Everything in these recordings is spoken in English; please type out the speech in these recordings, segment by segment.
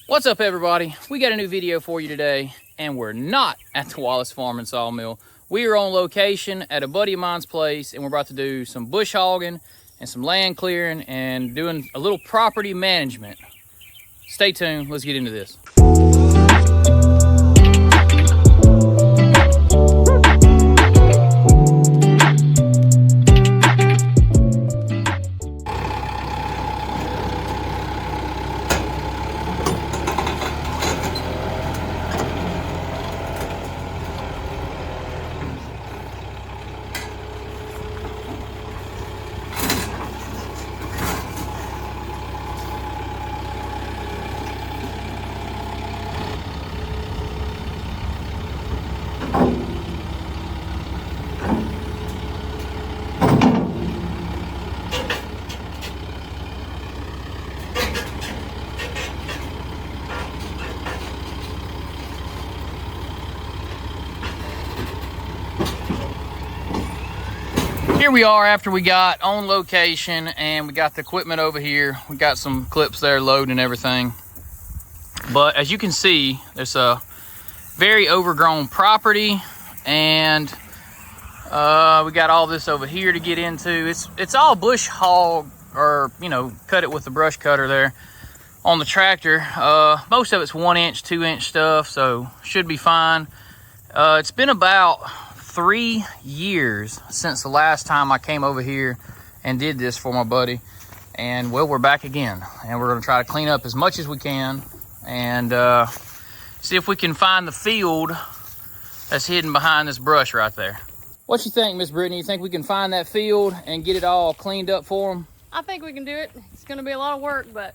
What's up, everybody? We got a new video for you today, and we're not at the Wallace Farm and Sawmill. We are on location at a buddy of mine's place, and we're about to do some bush hogging and some land clearing and doing a little property management. Stay tuned. Let's get into this. Here we are after we got on location and we got the equipment over here. We got some clips there loading and everything. But as you can see, there's a very overgrown property, and we got all this over here to get into. It's all bush hog, or cut it with the brush cutter there on the tractor. Most of it's 1-inch, 2-inch stuff, so should be fine. It's been about 3 years since the last time I came over here and did this for my buddy, and well, we're back again, and we're going to try to clean up as much as we can and see if we can find the field that's hidden behind this brush right there. What you think, Miss Brittany? You think we can find that field and get it all cleaned up for them? I think we can do it. It's going to be a lot of work, but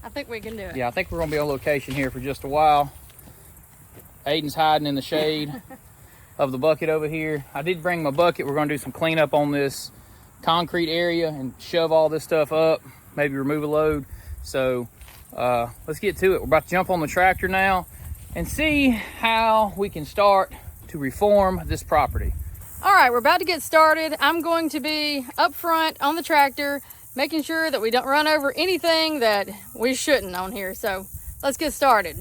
I think we can do it. Yeah, I think we're going to be on location here for just a while. Aiden's hiding in the shade of the bucket over here. I did bring my bucket. We're going to do some cleanup on this concrete area and shove all this stuff up, maybe remove a load. So let's get to it. We're about to jump on the tractor now and see how we can start to reform this property. All right, we're about to get started. I'm going to be up front on the tractor, making sure that we don't run over anything that we shouldn't on here. So let's get started.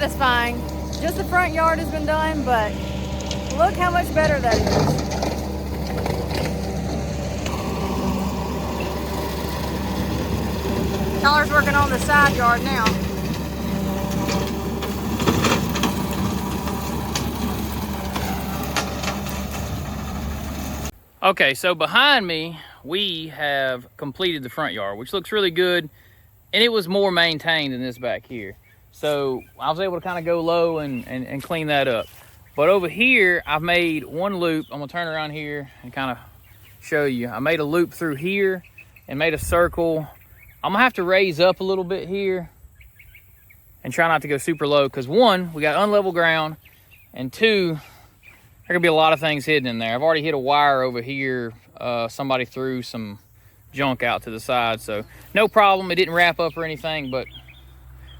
satisfying. Just the front yard has been done, but look how much better that is. Tyler's working on the side yard now. Okay, so behind me, we have completed the front yard, which looks really good, and it was more maintained than this back here. So I was able to kind of go low and clean that up. But over here, I've made one loop. I'm gonna turn around here and kind of show you. I made a loop through here and made a circle. I'm gonna have to raise up a little bit here and try not to go super low, because one, we got unlevel ground, and two, there could be a lot of things hidden in there. I've already hit a wire over here. Somebody threw some junk out to the side, so no problem. It didn't wrap up or anything, but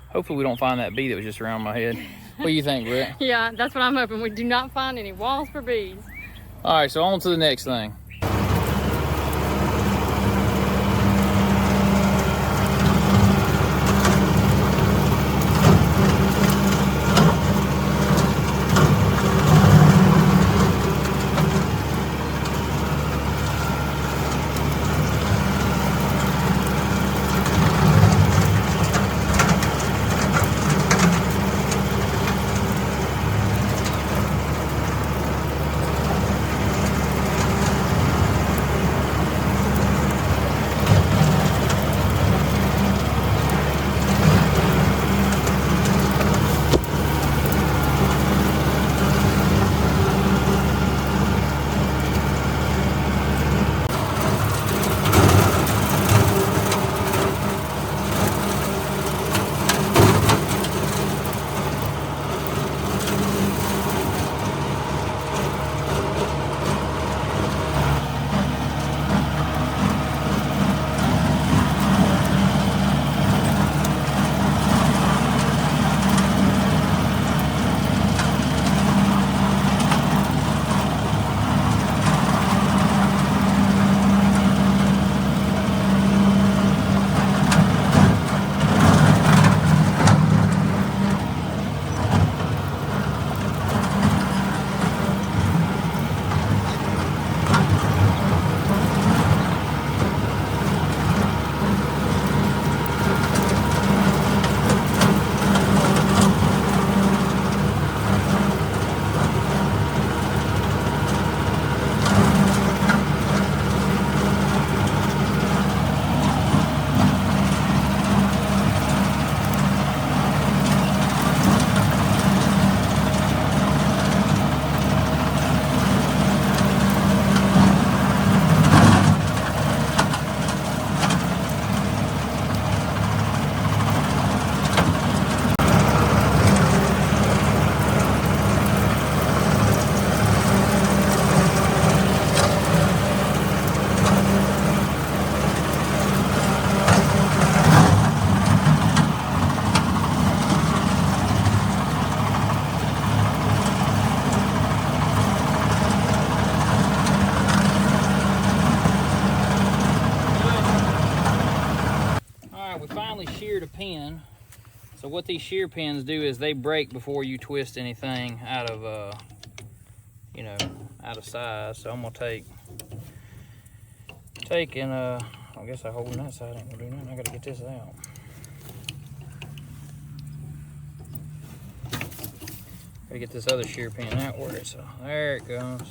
hopefully we don't find that bee that was just around my head. What do you think, Britt? Yeah, that's what I'm hoping. We do not find any walls for bees. All right, so on to the next thing. Sheared a pin. So what these shear pins do is they break before you twist anything out of you know, out of size. So I'm gonna take and I guess I holding that side ain't gonna do nothing. I gotta get this out. Gotta get this other shear pin out where it's there it goes.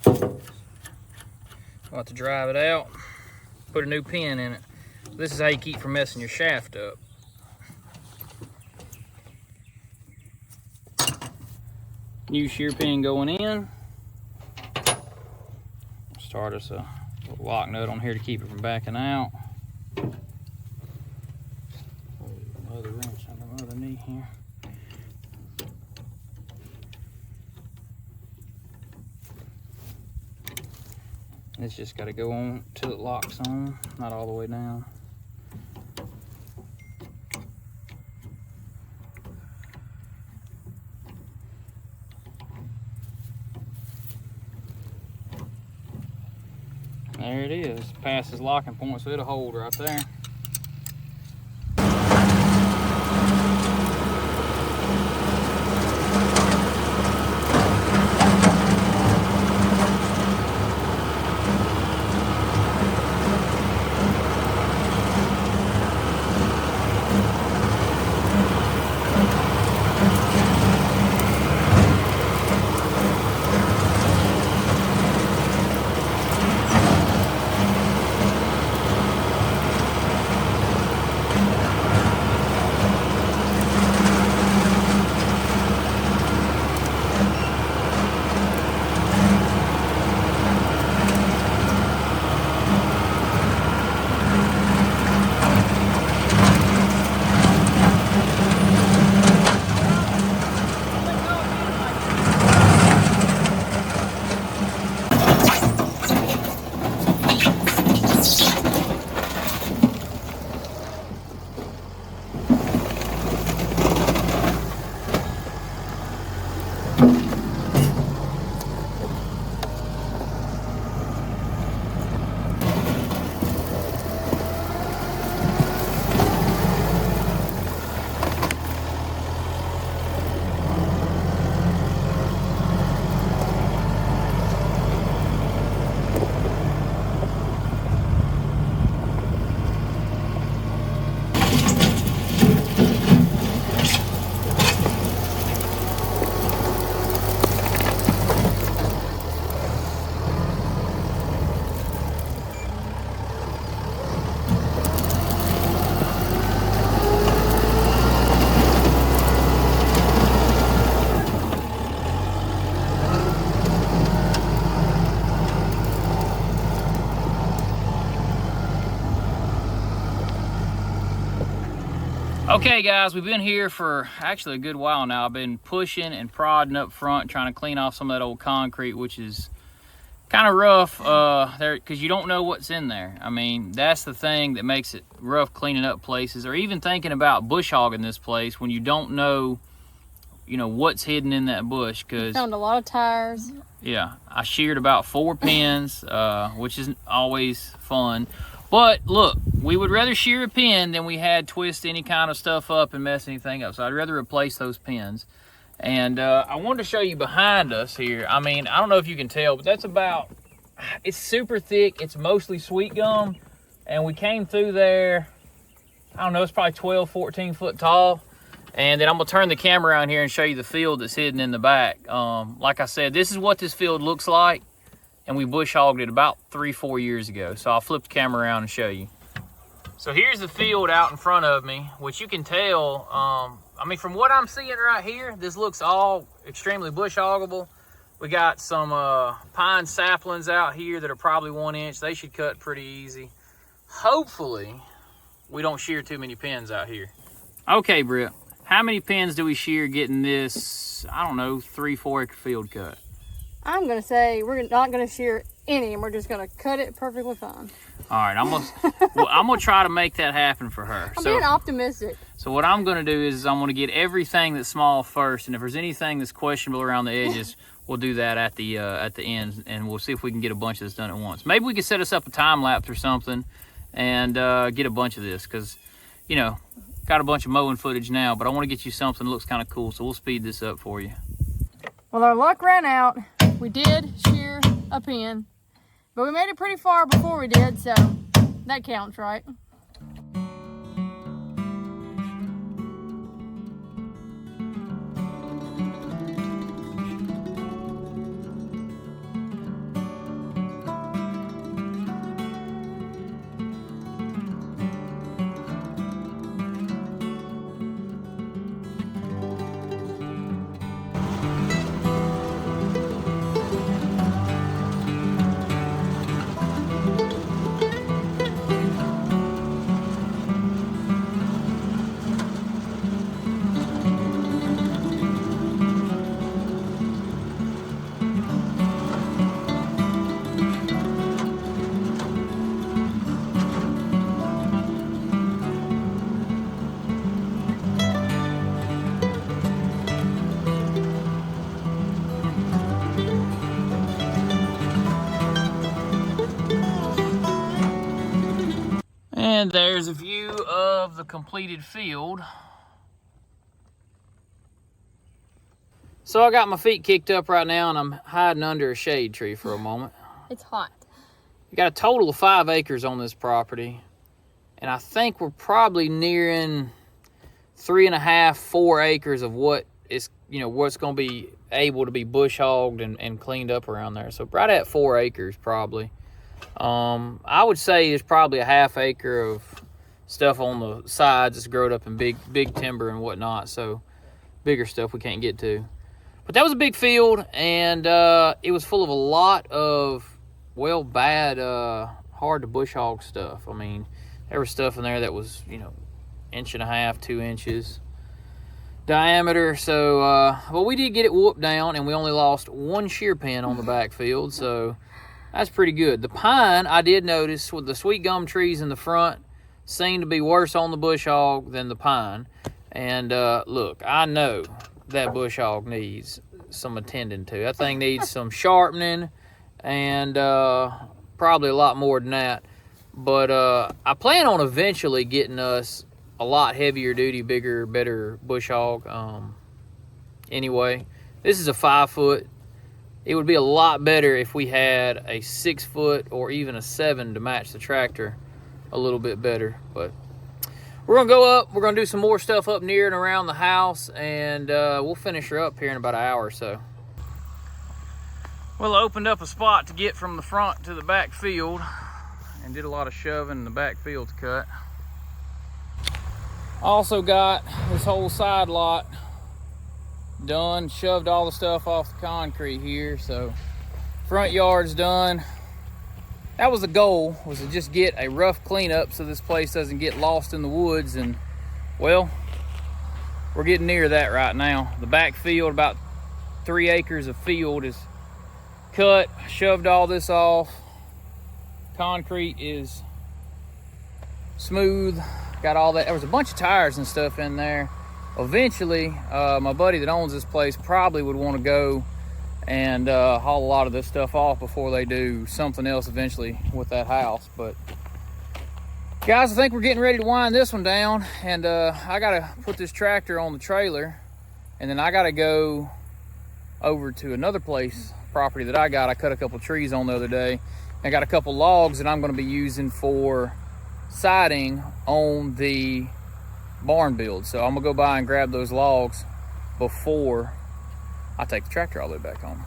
I'll have to drive it out, put a new pin in it. This is how you keep from messing your shaft up. New shear pin going in. Start us a little lock nut on here to keep it from backing out. Another wrench underneath here. It's just got to go on till it locks on, not all the way down. There it is, past its locking point, so it'll hold right there. Okay guys, we've been here for actually a good while now. I've been pushing and prodding up front, trying to clean off some of that old concrete, which is kind of rough there, because you don't know what's in there. I mean, that's the thing that makes it rough cleaning up places, or even thinking about bush hogging this place when you don't know, you know, what's hidden in that bush. Because found a lot of tires. Yeah, I sheared about 4 pins, which is always fun. But look, we would rather shear a pin than we had twist any kind of stuff up and mess anything up. So I'd rather replace those pins. And I wanted to show you behind us here. I mean, I don't know if you can tell, but that's about, it's super thick. It's mostly sweet gum. And we came through there, I don't know, it's probably 12, 14 foot tall. And then I'm gonna turn the camera around here and show you the field that's hidden in the back. Like I said, this is what this field looks like. And we bush hogged it about 3-4 years ago. So I'll flip the camera around and show you. So here's the field out in front of me, which you can tell, I mean, from what I'm seeing right here, this looks all extremely bush hoggable. We got some pine saplings out here that are probably 1 inch. They should cut pretty easy. Hopefully, we don't shear too many pins out here. Okay, Britt, how many pins do we shear getting this, I don't know, 3-4 acre field cut? I'm gonna say we're not gonna shear any, and we're just gonna cut it perfectly fine. All right, I'm gonna try to make that happen for her. I'm being optimistic. So what I'm gonna do is I'm gonna get everything that's small first, and if there's anything that's questionable around the edges, we'll do that at the end, and we'll see if we can get a bunch of this done at once. Maybe we could set us up a time lapse or something, and get a bunch of this, because you know, got a bunch of mowing footage now, but I want to get you something that looks kind of cool, so we'll speed this up for you. Well, our luck ran out. We did shear a pin, but we made it pretty far before we did, so that counts, right? And there's a view of the completed field. So I got my feet kicked up right now, and I'm hiding under a shade tree for a moment. It's hot. We got a total of 5 acres on this property, and I think we're probably nearing 3.5, 4 acres of what is, you know, what's going to be able to be bush hogged and cleaned up around there. So right at 4 acres probably. I would say there's probably a 1/2 acre of stuff on the sides that's grown up in big timber and whatnot, so bigger stuff we can't get to. But that was a big field, and it was full of a lot of, well, bad, hard to bush hog stuff. I mean, there was stuff in there that was, you know, 1.5 inches, 2 inches diameter. So, but we did get it whooped down, and we only lost 1 shear pin on the backfield, so that's pretty good. The pine, I did notice, with the sweet gum trees in the front, seemed to be worse on the bush hog than the pine. And look, I know that bush hog needs some attending to. That thing needs some sharpening, and probably a lot more than that. But I plan on eventually getting us a lot heavier duty, bigger, better bush hog. Anyway, this is a 5 foot. It would be a lot better if we had a 6 foot or even a 7 to match the tractor a little bit better. But we're gonna go up, we're gonna do some more stuff up near and around the house, and we'll finish her up here in about an hour or so. Well, I opened up a spot to get from the front to the back field and did a lot of shoving in the back field to cut. Also got this whole side lot done, shoved all the stuff off the concrete here, so front yard's done. That was the goal, was to just get a rough cleanup so this place doesn't get lost in the woods. And well, we're getting near that right now. The back field, about 3 acres of field, is cut. Shoved all this off. Concrete is smooth. Got all that. There was a bunch of tires and stuff in there. Eventually, my buddy that owns this place probably would want to go and haul a lot of this stuff off before they do something else eventually with that house. But guys, I think we're getting ready to wind this one down, and I gotta put this tractor on the trailer, and then I gotta go over to another place, property that I cut a couple trees on the other day. I got a couple logs that I'm going to be using for siding on the barn build. So I'm gonna go by and grab those logs before I take the tractor all the way back home.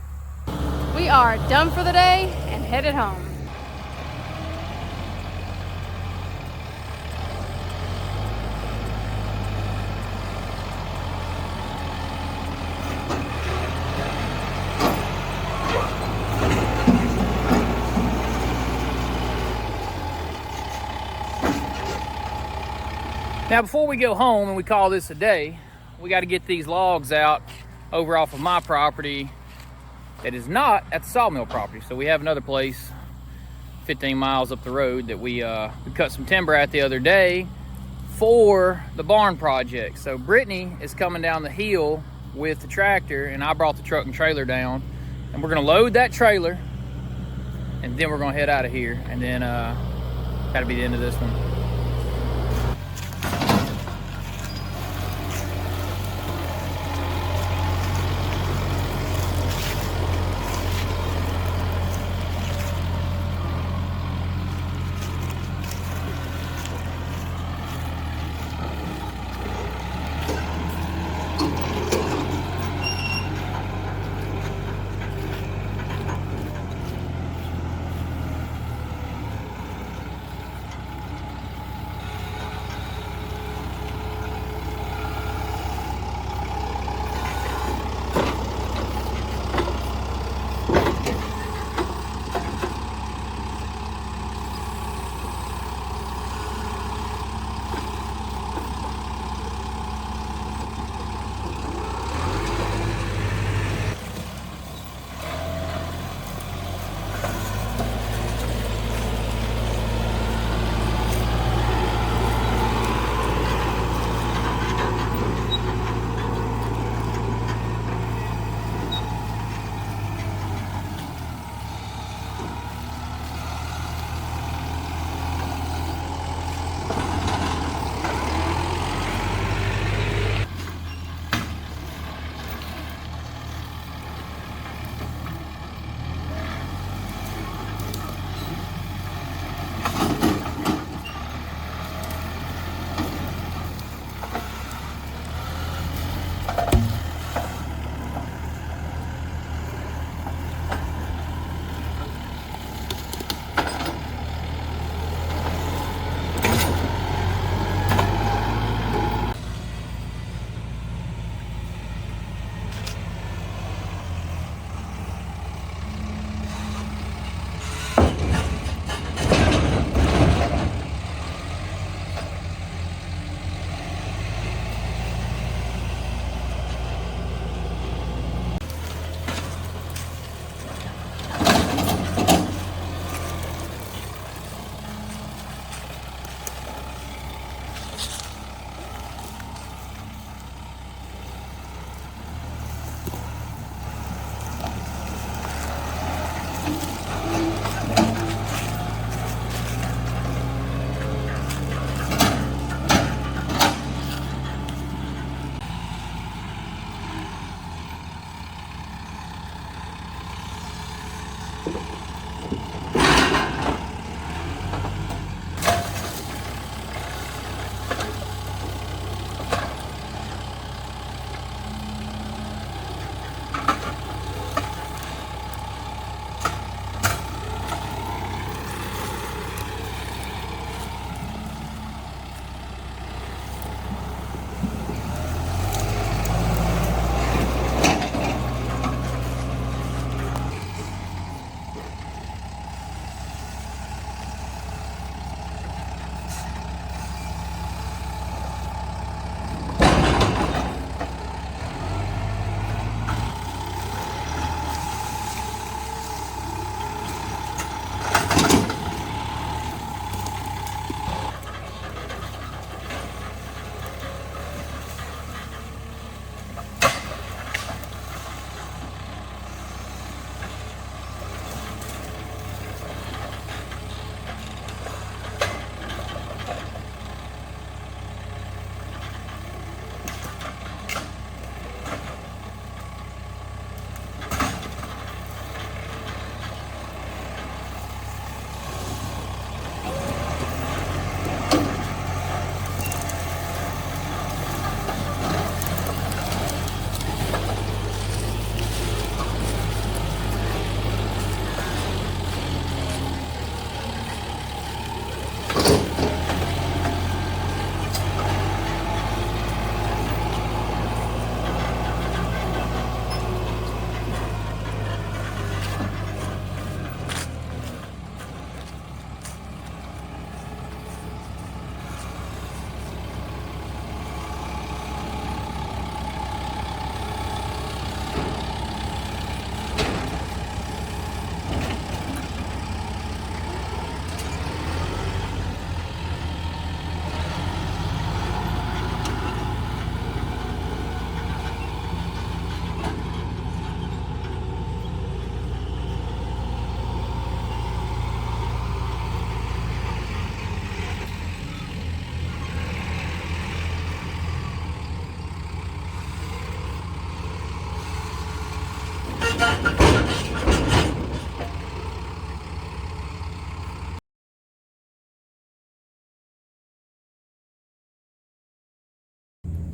We are done for the day and headed home. Now, before we go home and we call this a day, we got to get these logs out over off of my property that is not at the Sawmill property. So we have another place 15 miles up the road that we cut some timber at the other day for the barn project. So Brittany is coming down the hill with the tractor, and I brought the truck and trailer down, and we're gonna load that trailer, and then we're gonna head out of here, and then that'll be the end of this one.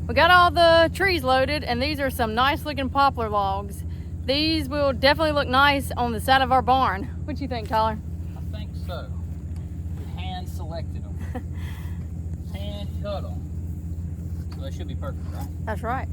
We got all the trees loaded, and these are some nice looking poplar logs. These will definitely look nice on the side of our barn. What do you think, Tyler? I think so. We hand selected them. Hand cut them. So they should be perfect, right? That's right.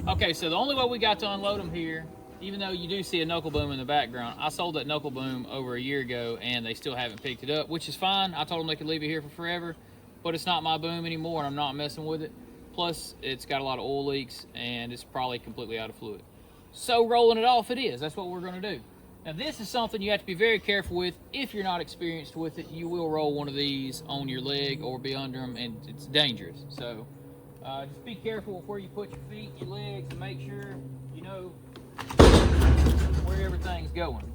Okay, so the only way we got to unload them here, even though you do see a knuckle boom in the background, I sold that knuckle boom over a year ago and they still haven't picked it up, which is fine. I told them they could leave it here for forever, but it's not my boom anymore and I'm not messing with it. Plus, it's got a lot of oil leaks and it's probably completely out of fluid. So rolling it off it is. That's what we're gonna do. Now this is something you have to be very careful with. If you're not experienced with it, you will roll one of these on your leg or be under them and it's dangerous. So just be careful with where you put your feet, your legs, and make sure you know where everything's going.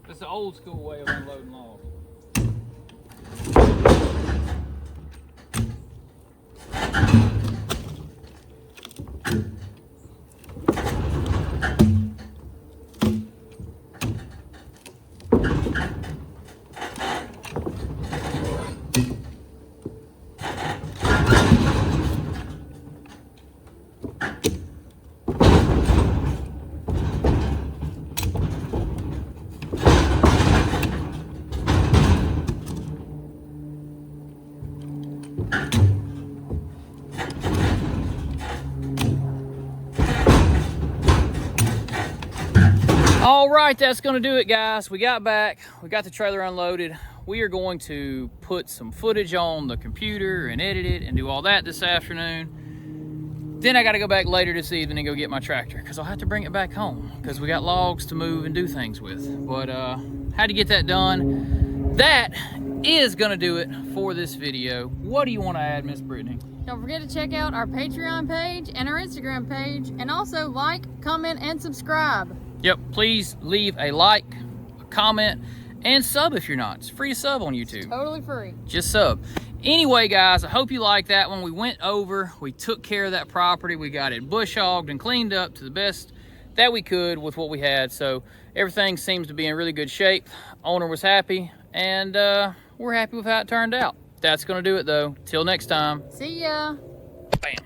That's the old school way of unloading logs. All right, that's gonna do it, guys. We got back, we got the trailer unloaded. We are going to put some footage on the computer and edit it and do all that this afternoon. Then I gotta go back later this evening and go get my tractor because I'll have to bring it back home because we got logs to move and do things with. But had to get that done. That is gonna do it for this video. What do you wanna add, Miss Brittany? Don't forget to check out our Patreon page and our Instagram page, and also like, comment, and subscribe. Yep, please leave a like, a comment, and sub if you're not. It's free to sub on YouTube. Totally free. Just sub. Anyway, guys, I hope you like that one. We went over, we took care of that property. We got it bush hogged and cleaned up to the best that we could with what we had. So everything seems to be in really good shape. Owner was happy, and we're happy with how it turned out. That's gonna do it though. Till next time. See ya. Bam.